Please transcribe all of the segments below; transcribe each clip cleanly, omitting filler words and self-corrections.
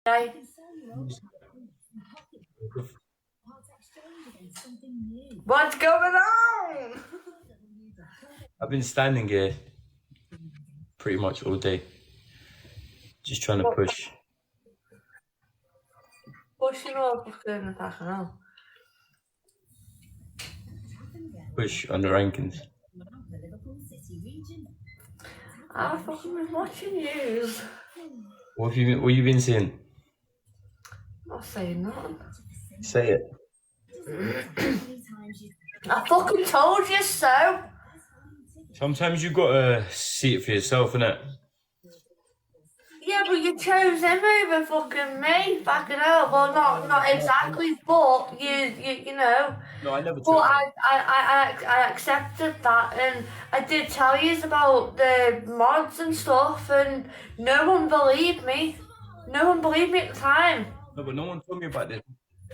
Okay. What's going on? I've been standing here pretty much all day, just trying to push. Pushing or fucking fucking hell. Push on the rankings. I fucking was watching you. What you been seeing? Not saying nothing. Say it. I fucking told you so. Sometimes you gotta see it for yourself, innit? Yeah, but you chose him over fucking me. Fucking hell. Well, not exactly, but you know. No, I never But took I accepted that, and I did tell you about the mods and stuff, and no one believed me. No one believed me at the time. No, but no one told me about this.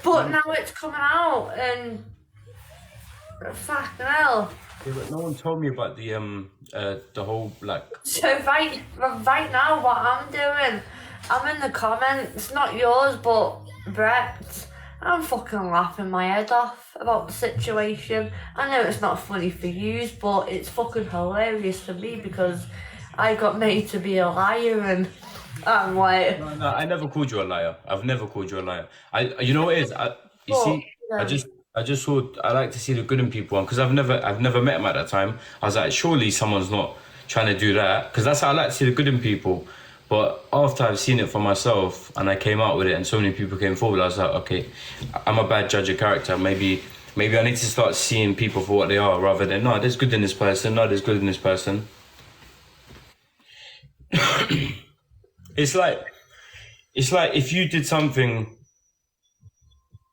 But now it's coming out, and fucking hell. Yeah, but no one told me about the whole like. So right now, what I'm doing, I'm in the comments, not yours, but Brett's. I'm fucking laughing my head off about the situation. I know it's not funny for you, but it's fucking hilarious for me because I got made to be a liar, and I'm like. No, I never called you a liar. I've never called you a liar. You know what it is? I just thought I like to see the good in people, because I've never met him at that time. I was like, surely someone's not trying to do that, because that's how I like to see the good in people. But after I've seen it for myself and I came out with it, and so many people came forward, I was like, okay, I'm a bad judge of character. Maybe I need to start seeing people for what they are, rather than no, there's good in this person. No, there's good in this person. It's like if you did something,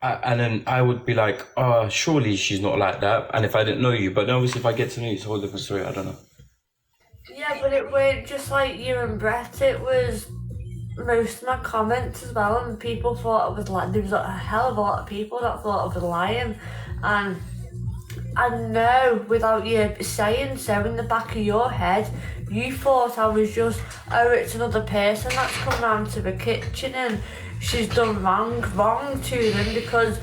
and then I would be like, oh, surely she's not like that. And if I didn't know you, but then obviously if I get to know you, it's a whole different story. I don't know. Yeah, but it weren't just like you and Brett, it was most of my comments as well, and people thought I was like, there was a hell of a lot of people that thought I was lying, and I know without you saying so in the back of your head, you thought I was just, oh, it's another person that's come round to the kitchen and she's done wrong to them because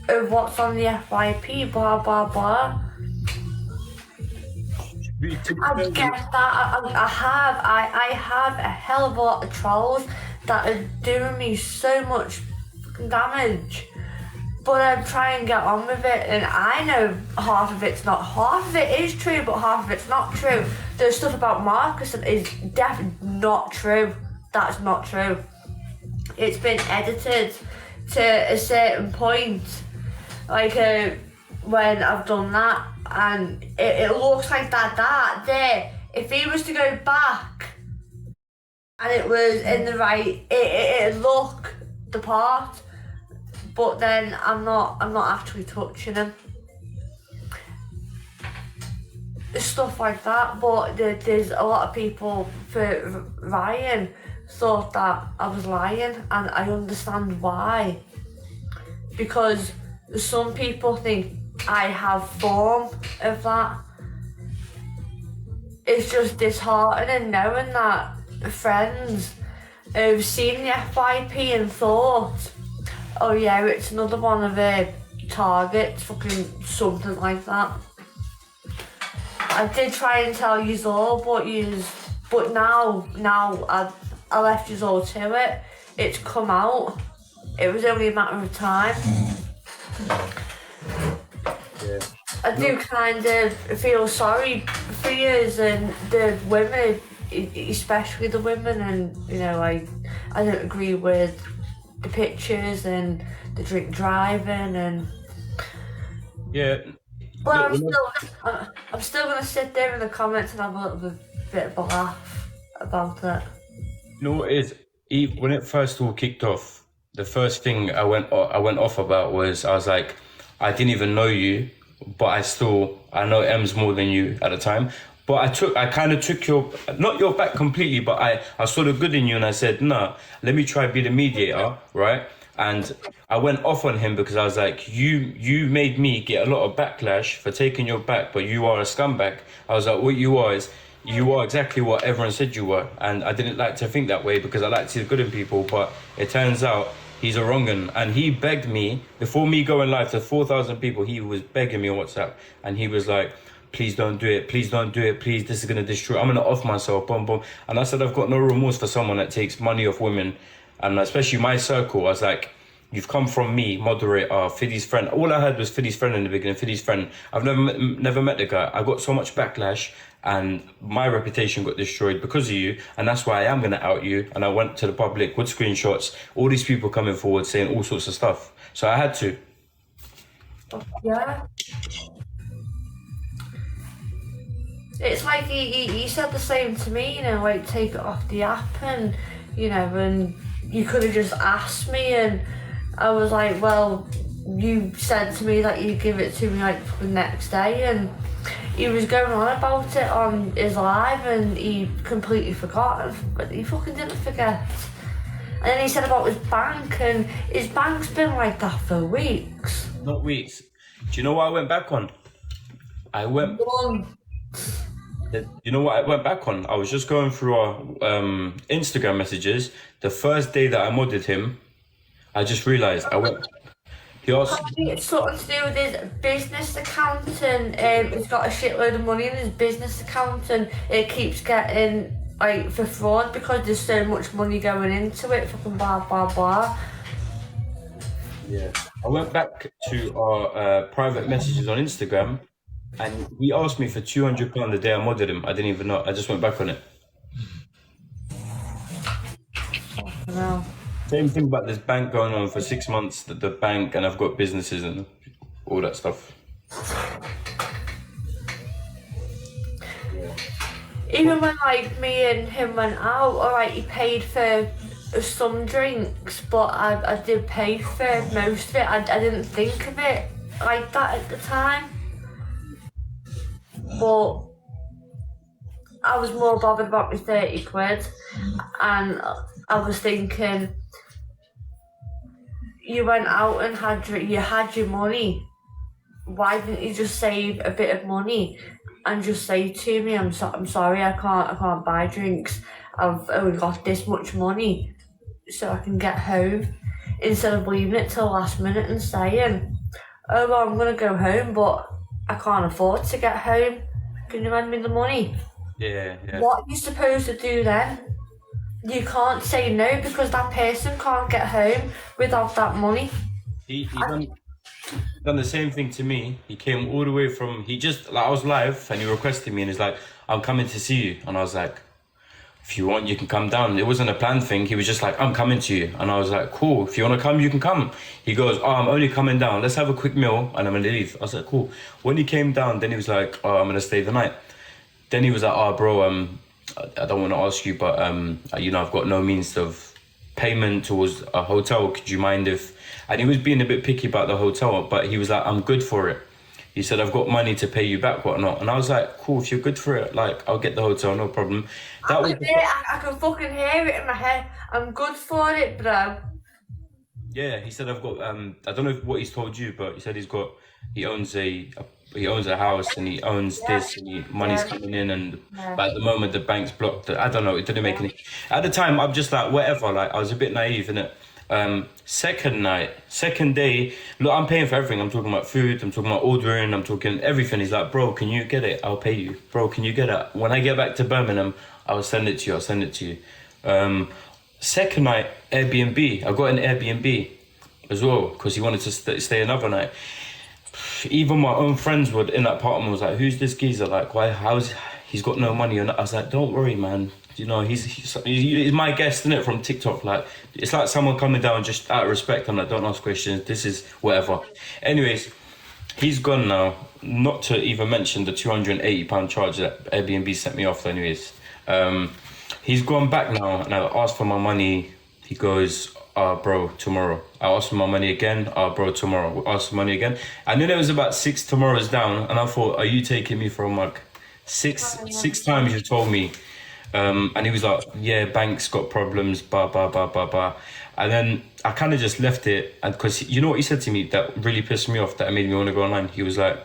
of what's on the FYP, blah, blah, blah. I get that. I have a hell of a lot of trolls that are doing me so much damage. But I try and get on with it, and I know half of it is true, but half of it's not true. There's stuff about Markusemz is definitely not true. That's not true. It's been edited to a certain point, like when I've done that, and it looks like that there. If he was to go back, and it was in the right, it'd look the part. But then I'm not actually touching him. Stuff like that, but there's a lot of people for Ryan thought that I was lying, and I understand why. Because some people think I have form of that. It's just disheartening knowing that friends have seen the FYP and thought, oh yeah, it's another one of the targets, fucking something like that. I did try and tell yous all, but now I left yous all to it. It's come out. It was only a matter of time. Yeah. I do kind of feel sorry for yous and the women, especially the women, and you know, I don't agree with the pictures and the drink driving, and Yeah. but I'm still gonna sit there in the comments and have a little bit of a laugh about it. You know what it is? When it first all kicked off, the first thing I went off about was, I was like, I didn't even know you, but I know M's more than you at the time. But I kind of took not your back completely, but I saw the good in you, and I said, nah, let me try be the mediator, right? And I went off on him because I was like, you made me get a lot of backlash for taking your back, but you are a scumbag. I was like, what you are is, you are exactly what everyone said you were. And I didn't like to think that way because I like to see the good in people. But it turns out he's a wrong un. And he begged me, before me going live to 4,000 people, he was begging me on WhatsApp. And he was like, please don't do it. Please don't do it. Please, this is going to destroy. I'm going to off myself. Boom, boom. And I said, I've got no remorse for someone that takes money off women. And especially my circle, I was like, you've come from me, moderator, Fiddy's friend. All I heard was Fiddy's friend in the beginning, Fiddy's friend. I've never met the guy. I got so much backlash and my reputation got destroyed because of you. And that's why I am going to out you. And I went to the public with screenshots, all these people coming forward saying all sorts of stuff. So I had to. Yeah. It's like he said the same to me, you know, like take it off the app and, you know, and you could have just asked me and I was like, well, you said to me that you'd give it to me like the next day and he was going on about it on his live and he completely forgot, but he fucking didn't forget. And then he said about his bank and his bank's been like that for weeks. Not weeks. Do you know what I went back on? You know what I went back on? I was just going through our Instagram messages. The first day that I modded him, I just realised he asked. It's something to do with his business account and he's got a shitload of money in his business account and it keeps getting like for fraud because there's so much money going into it, fucking blah blah blah. Yeah. I went back to our private messages on Instagram. And he asked me for £200 the day I modded him. I didn't even know. I just went back on it. No. Same thing about this bank going on for 6 months. The bank and I've got businesses and all that stuff. Even when like me and him went out, alright, he paid for some drinks, but I did pay for most of it. I didn't think of it like that at the time. But I was more bothered about my 30 quid and I was thinking, you went out and you had your money, why didn't you just save a bit of money and just say to me, I'm sorry, I can't buy drinks, I've only got this much money so I can get home, instead of leaving it till the last minute and saying, oh well, I'm gonna go home but I can't afford to get home. Can you lend me the money? Yeah. What are you supposed to do then? You can't say no because that person can't get home without that money. He done the same thing to me. He came all the way from, I was live and he requested me and he's like, I'm coming to see you. And I was like, if you want, you can come down. It wasn't a planned thing. He was just like, I'm coming to you. And I was like, cool. If you want to come, you can come. He goes, oh, I'm only coming down. Let's have a quick meal and I'm going to leave. I was like, cool. When he came down, then he was like, oh, I'm going to stay the night. Then he was like, oh, bro, I don't want to ask you, but, you know, I've got no means of payment towards a hotel. Could you mind if... And he was being a bit picky about the hotel, but he was like, I'm good for it. He said, I've got money to pay you back, whatnot. And I was like, cool, if you're good for it, like, I'll get the hotel, no problem. I can fucking hear it in my head. I'm good for it, bro. Yeah, he said, I've got, I don't know what he's told you, but he said he owns a house and he owns this and money's coming in and but at the moment the bank's blocked. I don't know, it didn't make any... At the time, I'm just like, whatever, like, I was a bit naive, innit? Second day, look, I'm paying for everything. I'm talking about food, I'm talking about ordering, I'm talking everything. He's like, bro, can you get it? I'll pay you. Bro, can you get it? When I get back to Birmingham, I'll send it to you. Second night, Airbnb. I got an Airbnb as well because he wanted to stay another night. Even my own friends were in that apartment was like, who's this geezer? Like, he's got no money? And I was like, don't worry, man. You know, he's my guest, innit, from TikTok. Like, it's like someone coming down just out of respect. I'm like, don't ask questions. This is whatever. Anyways, he's gone now. Not to even mention the £280 charge that Airbnb sent me off. Anyways, he's gone back now, and I asked for my money. He goes, bro, tomorrow. I asked for my money again. Bro, tomorrow. I asked for money again. And then it was about 6 tomorrows down, and I thought, are you taking me for a mug? Six times you told me. And he was like, yeah, bank's got problems, blah, blah, blah, blah, blah. And then I kind of just left it. And because you know what he said to me that really pissed me off, that made me want to go online? He was like,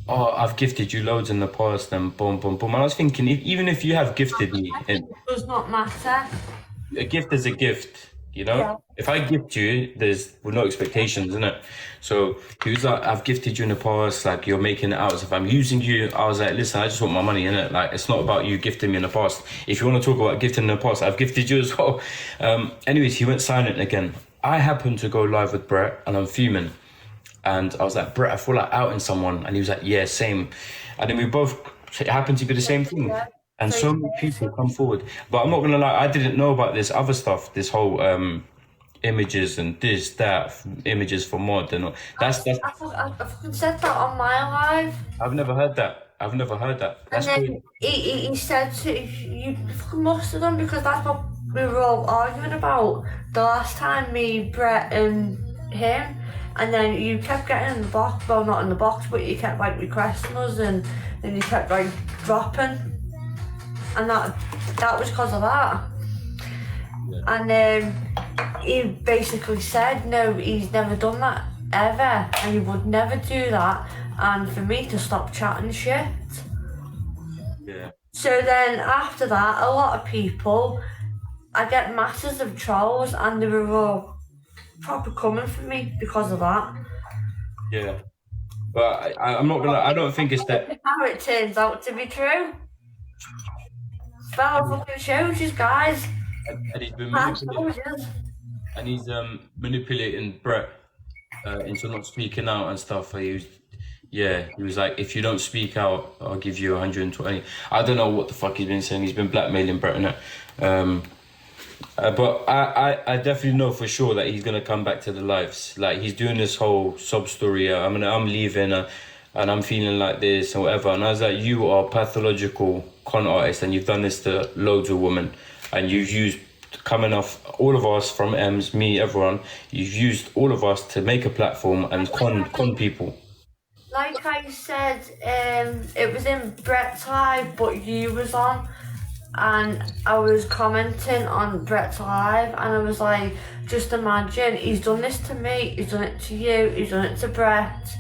oh, I've gifted you loads in the past, and boom, boom, boom. And I was thinking, even if you have gifted me, It does not matter. a gift is a gift, you know? Yeah. If I gift you, there's no expectations, isn't it? So he was like, I've gifted you in the past, like you're making it out as if I'm using you. I was like, listen, I just want my money, innit? Like, it's not about you gifting me in the past. If you want to talk about gifting in the past, I've gifted you as well. Anyways, he went silent again. I happened to go live with Brett and I'm fuming. And I was like, Brett, I feel like outing someone. And he was like, yeah, same. And then we both, it happened to be the same thing. And so many people come forward. But I'm not going to lie, I didn't know about this other stuff, this whole images and this, that, images for mod and all. That's I fucking said that on my live. I've never heard that. I've never heard that. That's And then crazy. he said to you fucking must have done because that's what we were all arguing about the last time, me, Brett and him. And then you kept getting in the box, well not in the box, but you kept like requesting us and then you kept like dropping. And that was because of that. Yeah. And he basically said no, he's never done that ever and he would never do that, and for me to stop chatting shit. Yeah. So then after that, a lot of people, I get masses of trolls and they were all proper coming for me because of that. Yeah. But I'm not gonna, I don't think it's that. How it turns out to be true. Well, fucking shows you guys. And he's been manipulating, and he's manipulating Brett into not speaking out and stuff. He was like, if you don't speak out, I'll give you 120. I don't know what the fuck he's been saying. He's been blackmailing Brett and that. But I definitely know for sure that he's gonna come back to the lives. Like he's doing this whole sob story. I'm leaving, and I'm feeling like this and whatever. And I was like, you are a pathological con artist, and you've done this to loads of women, and you've used coming off all of us from Ems, me, everyone. You've used all of us to make a platform and con people. Like I said, it was in Brett's live, but you was on. And I was commenting on Brett's live and I was like, just imagine, he's done this to me, he's done it to you, he's done it to Brett,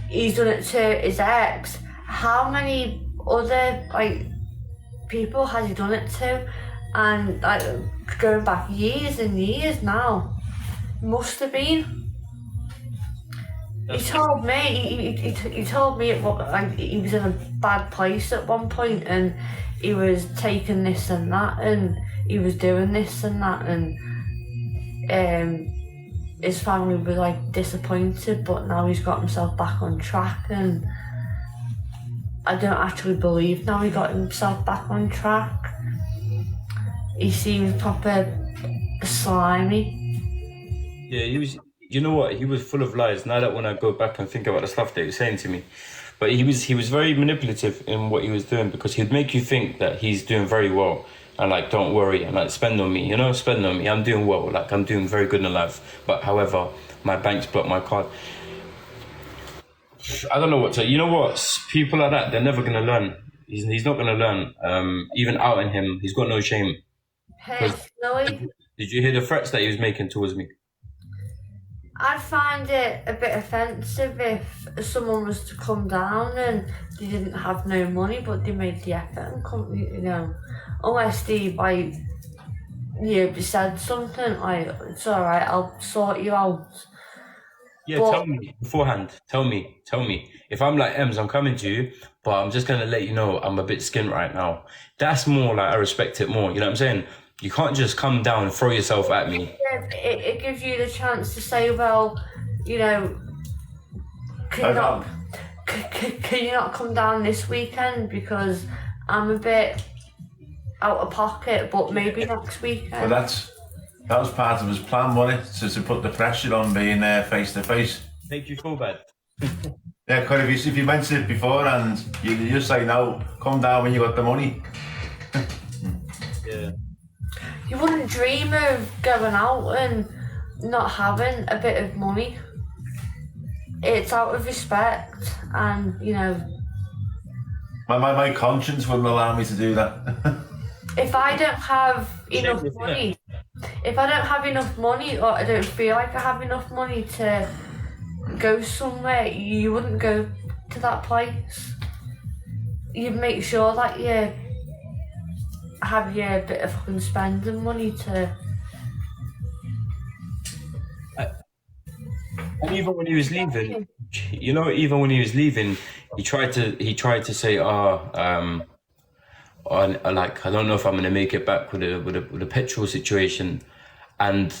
he's done it to his ex. How many other people has he done it to? And going back years and years now, must have been. He told me, he told me he was in a bad place at one point and he was taking this and that and he was doing this and that and his family was disappointed, but now he's got himself back on track and I don't actually believe now he got himself back on track. He seems proper slimy. Yeah, he was. You know what? He was full of lies. Now that when I go back and think about the stuff that he was saying to me, but he was very manipulative in what he was doing because he'd make you think that he's doing very well and don't worry and spend on me, spend on me. I'm doing well, I'm doing very good in life. But however, my bank's blocked my card. I don't know what to. You know what? People like that, they're never gonna learn. He's not gonna learn. Even outing him, he's got no shame. Personally, did you hear the threats that he was making towards me? I'd find it a bit offensive if someone was to come down and they didn't have no money, but they made the effort and come, unless they said something it's all right, I'll sort you out. Yeah, but tell me beforehand. Tell me. If I'm like Ems, I'm coming to you, but I'm just gonna let you know I'm a bit skint right now. That's more I respect it more. You know what I'm saying? You can't just come down and throw yourself at me. It gives you the chance to say, well, can you not come down this weekend because I'm a bit out of pocket, but maybe next weekend. Well, that was part of his plan, wasn't it? To put the pressure on being face to face. Make you feel bad. Yeah, because if you mentioned it before and you just say no, come down when you got the money. Yeah. You wouldn't dream of going out and not having a bit of money. It's out of respect and, My conscience wouldn't allow me to do that. If I don't have enough money or I don't feel like I have enough money to go somewhere, you wouldn't go to that place, you make sure that you have your bit of fucking spending money to. And even when he was leaving, even when he was leaving, he tried to say, like, I don't know if I'm gonna make it back with a petrol situation, and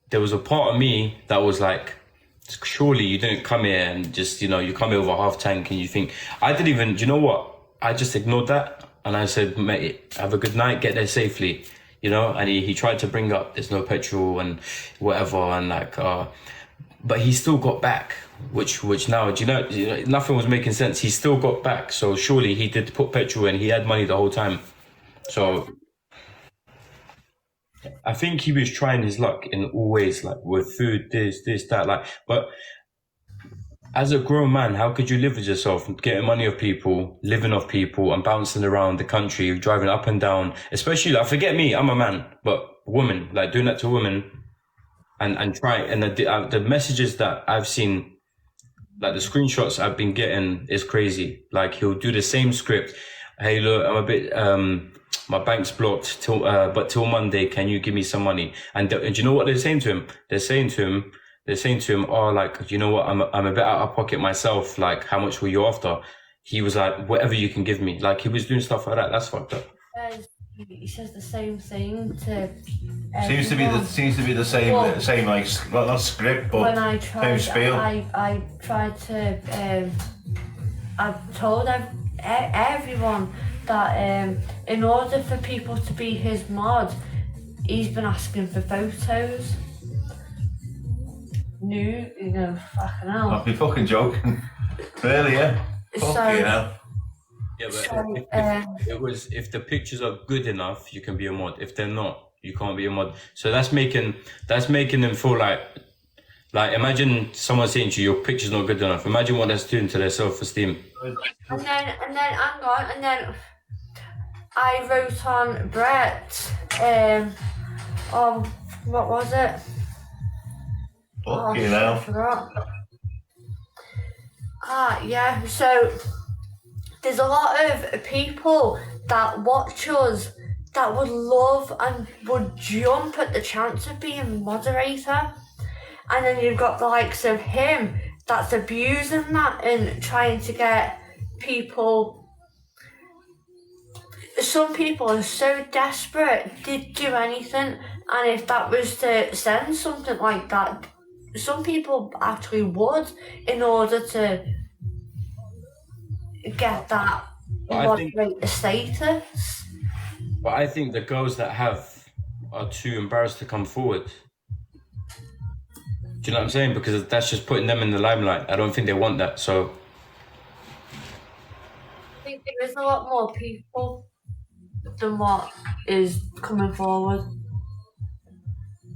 there was a part of me that was like, surely you didn't come here and just, you come here with a half tank, and you think, I didn't even, do you know what? I just ignored that, and I said, mate, have a good night, get there safely, and he tried to bring up there's no petrol and whatever, and like, but he still got back, which now, nothing was making sense. He still got back, so surely he did put petrol in, he had money the whole time. So I think he was trying his luck in all ways, like with food, this, that, like, but as a grown man, how could you live with yourself, getting money off people, living off people, and bouncing around the country, driving up and down, especially, like, forget me, I'm a man, but women, like doing that to women, and trying, and the messages that I've seen, like the screenshots I've been getting is crazy. Like, he'll do the same script. Hey, look, I'm a bit, my bank's blocked but till Monday, can you give me some money? And do you know what they're saying to him? They're saying to him, oh, like, you know what? I'm a bit out of pocket myself. Like, how much were you after? He was like, whatever you can give me. Like, he was doing stuff like that. That's fucked up. He says the same thing to. Seems to be the same like, not script, but when I same spiel. I tried to. I told everyone that in order for people to be his mod, he's been asking for photos. Nude, fucking hell. I'll be fucking joking. Really, yeah. Fucking hell. Yeah, but if the pictures are good enough, you can be a mod. If they're not, you can't be a mod. So that's making them feel like imagine someone saying to you, your picture's not good enough. Imagine what that's doing to their self-esteem. And then hang on, and then I wrote on Brett, what was it? Fucking hell. I forgot. Yeah, so there's a lot of people that watch us that would love and would jump at the chance of being moderator. And then you've got the likes of him that's abusing that and trying to get people. Some people are so desperate, they'd do anything. And if that was to send something like that, some people actually would in order to get that moderator status. But I think the girls that have are too embarrassed to come forward. Do you know what I'm saying? Because that's just putting them in the limelight. I don't think they want that, so. I think there is a lot more people than what is coming forward.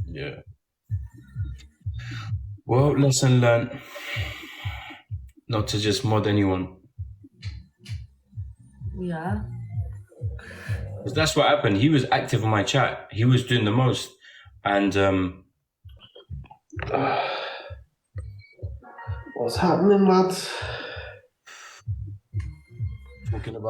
Yeah. Well, lesson learned. Not to just mod anyone. Yeah. Because that's what happened. He was active in my chat. He was doing the most. And what's happening, lads? talking about